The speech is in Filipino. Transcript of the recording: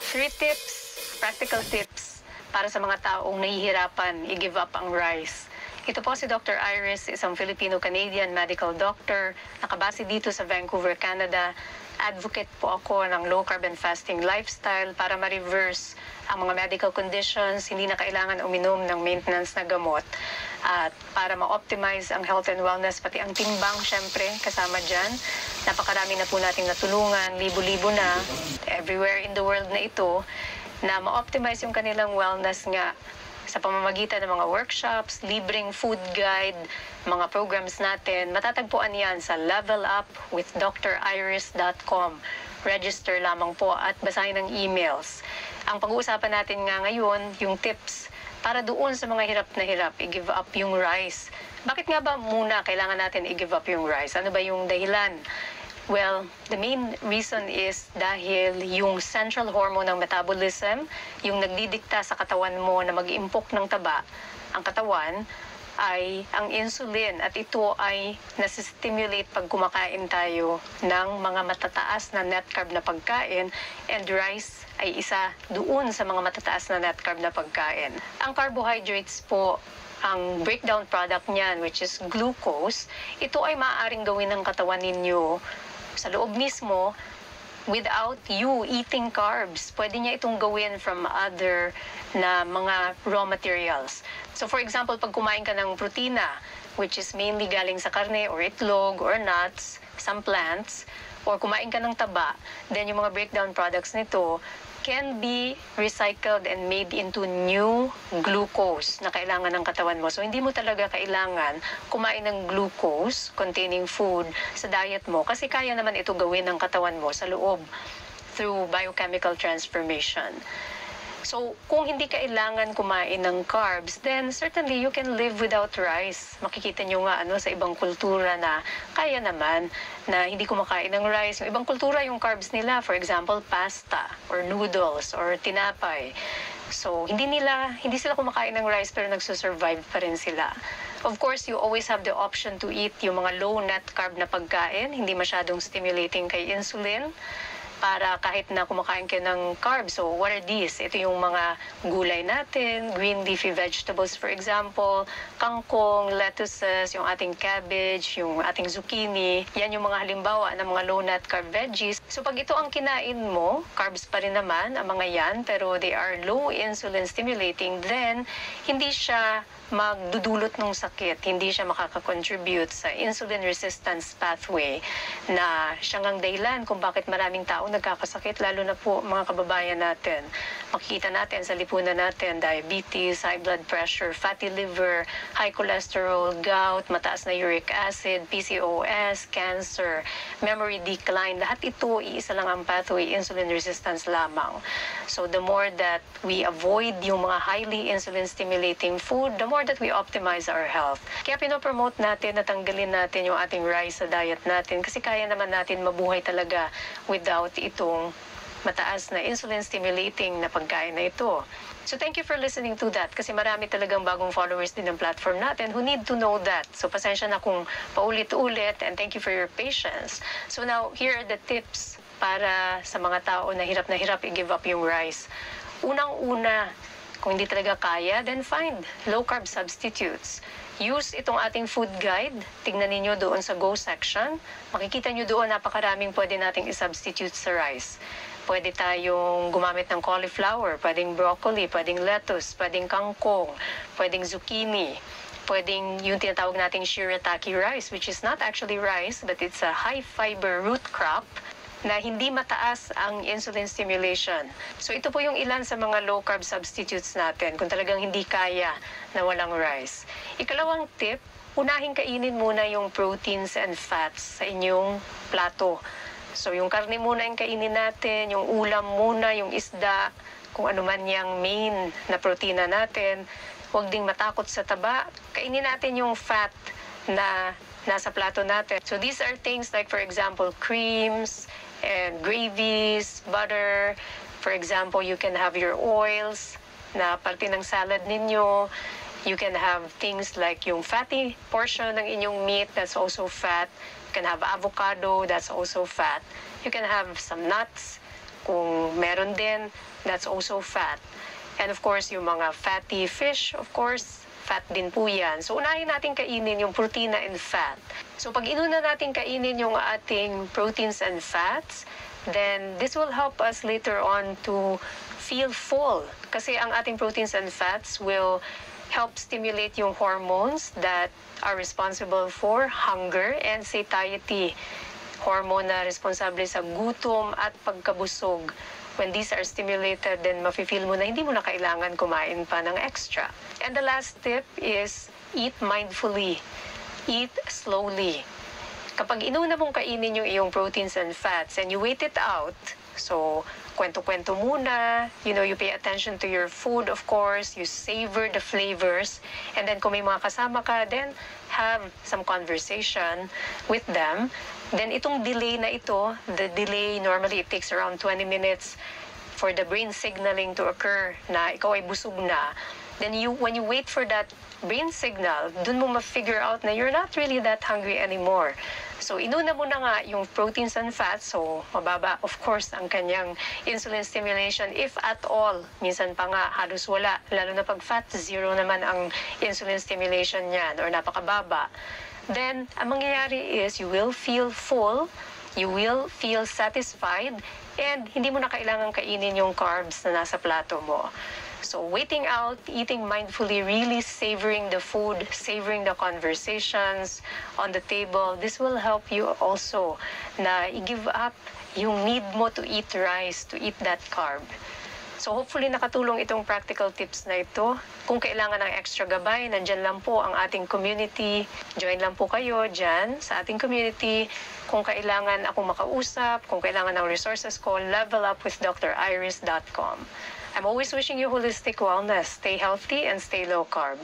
3 tips, practical tips para sa mga taong nahihirapan i-give up ang rice. Ito po si Dr. Iris, isang Filipino-Canadian medical doctor, nakabase dito sa Vancouver, Canada. Advocate po ako ng low-carb and fasting lifestyle para ma-reverse ang mga medical conditions, hindi na kailangan uminom ng maintenance na gamot. At para ma-optimize ang health and wellness, pati ang timbang, syempre, kasama dyan. Napakarami na po nating natulungan, libo-libo na, everywhere in the world na ito, na ma-optimize yung kanilang wellness nga sa pamamagitan ng mga workshops, libreng food guide, mga programs natin. Matatagpuan yan sa levelupwithdriris.com. Register lamang po at basahin ang emails. Ang pag-uusapan natin nga ngayon, yung tips para doon sa mga hirap na hirap, i-give up yung rice. Bakit nga ba muna kailangan natin i-give up yung rice? Ano ba yung dahilan? Well, the main reason is dahil yung central hormone ng metabolism, yung nagdidikta sa katawan mo na mag-impok ng taba, ang katawan, ay ang insulin. At ito ay nasistimulate pag kumakain tayo ng mga matataas na net carb na pagkain, and rice ay isa doon sa mga matataas na net carb na pagkain. Ang carbohydrates po, ang breakdown product niyan, which is glucose, ito ay maaaring gawin ng katawan ninyo sa loob mismo without you eating carbs. Pwede niya itong gawin from other na mga raw materials. So for example, pag kumain ka ng protina, which is mainly galing sa karne or itlog or nuts, some plants, or kumain ka ng taba, then yung mga breakdown products nito can be recycled and made into new glucose na kailangan ng katawan mo. So, hindi mo talaga kailangan kumain ng glucose containing food sa diet mo kasi kaya naman ito gawin ng katawan mo sa loob through biochemical transformation. So, kung hindi kailangan kumain ng carbs, then certainly you can live without rice. Makikita nyo nga sa ibang kultura na kaya naman na hindi kumakain ng rice. Yung ibang kultura, yung carbs nila, for example, pasta or noodles or tinapay. So, hindi sila kumakain ng rice pero nagsusurvive pa rin sila. Of course, you always have the option to eat yung mga low net carb na pagkain, hindi masyadong stimulating kay insulin, para kahit na kumakain kayo ng carbs. So, what are these? Ito yung mga gulay natin, green leafy vegetables, for example, kangkong, lettuces, yung ating cabbage, yung ating zucchini. Yan yung mga halimbawa ng mga low-net carb veggies. So, pag ito ang kinain mo, carbs pa rin naman ang mga yan, pero they are low insulin stimulating, then hindi siya magdudulot ng sakit, hindi siya makakakontribute sa insulin resistance pathway na siyang ang dahilan kung bakit maraming tao nagkakasakit, lalo na po mga kababayan natin. Makikita natin sa lipunan natin, diabetes, high blood pressure, fatty liver, high cholesterol, gout, mataas na uric acid, PCOS, cancer, memory decline. Lahat ito, iisa lang ang pathway, insulin resistance lamang. So the more that we avoid yung mga highly insulin stimulating food, the more that we optimize our health. Kaya pinopromote natin na tanggalin natin yung ating rice sa diet natin kasi kaya naman natin mabuhay talaga without itong mataas na insulin stimulating na pagkain na ito. So thank you for listening to that kasi marami talagang bagong followers din ng platform natin who need to know that. So pasensya na kung paulit-ulit, and thank you for your patience. So now, here are the tips para sa mga tao na hirap i-give up yung rice. Unang-una, kung hindi talaga kaya, then find low-carb substitutes. Use itong ating food guide. Tingnan ninyo doon sa Go section. Makikita nyo doon napakaraming pwede nating i-substitute sa rice. Pwede tayong gumamit ng cauliflower, pwedeng broccoli, pwedeng lettuce, pwedeng kangkong, pwedeng zucchini, pwedeng yung tinatawag nating shirataki rice, which is not actually rice, but it's a high-fiber root crop na hindi mataas ang insulin stimulation. So ito po yung ilan sa mga low-carb substitutes natin kung talagang hindi kaya na walang rice. Ikalawang tip, unahin kainin muna yung proteins and fats sa inyong plato. So yung karne muna yung kainin natin, yung ulam muna, yung isda, kung ano man yung main na protina natin. Huwag ding matakot sa taba. Kainin natin yung fat na nasa plato natin. So these are things like, for example, creams and gravies, butter. For example, you can have your oils na parte ng salad ninyo. You can have things like yung fatty portion ng inyong meat, that's also fat. You can have avocado, that's also fat. You can have some nuts, Kung meron din, that's also fat. And of course, yung mga fatty fish, of course, fat din po yan. So, unahin natin kainin yung protina and fat. So, pag inuna natin kainin yung ating proteins and fats, then this will help us later on to feel full. Kasi ang ating proteins and fats will help stimulate yung hormones that are responsible for hunger and satiety. Hormone na responsable sa gutom at pagkabusog. When these are stimulated, then mafe-feel mo na hindi mo na kailangan kumain pa ng extra. And the last tip is eat mindfully. Eat slowly. Kapag inuna mong kainin yung iyong proteins and fats and you wait it out, so kwento-kwento muna, you pay attention to your food, of course, you savor the flavors, and then kung may mga kasama ka, then have some conversation with them. Then itong delay na ito, the delay, normally it takes around 20 minutes for the brain signaling to occur na ikaw ay busog na. Then when you wait for that brain signal, dun mo ma-figure out na you're not really that hungry anymore. So, inuna mo na nga yung proteins and fats. So, mababa, of course, ang kanyang insulin stimulation, if at all. Minsan pa nga, halos wala. Lalo na pag fat, zero naman ang insulin stimulation niyan or napakababa. Then, ang mangyayari is you will feel full, you will feel satisfied, and hindi mo na kailangan kainin yung carbs na nasa plato mo. So, waiting out, eating mindfully, really savoring the food, savoring the conversations on the table, this will help you also na i-give up yung need mo to eat rice, to eat that carb. So, hopefully nakatulong itong practical tips na ito. Kung kailangan ng extra gabay, nandyan lang po ang ating community. Join lang po kayo dyan sa ating community. Kung kailangan akong makausap, kung kailangan ng resources ko, levelupwithdriris.com. I'm always wishing you holistic wellness. Stay healthy and stay low carb.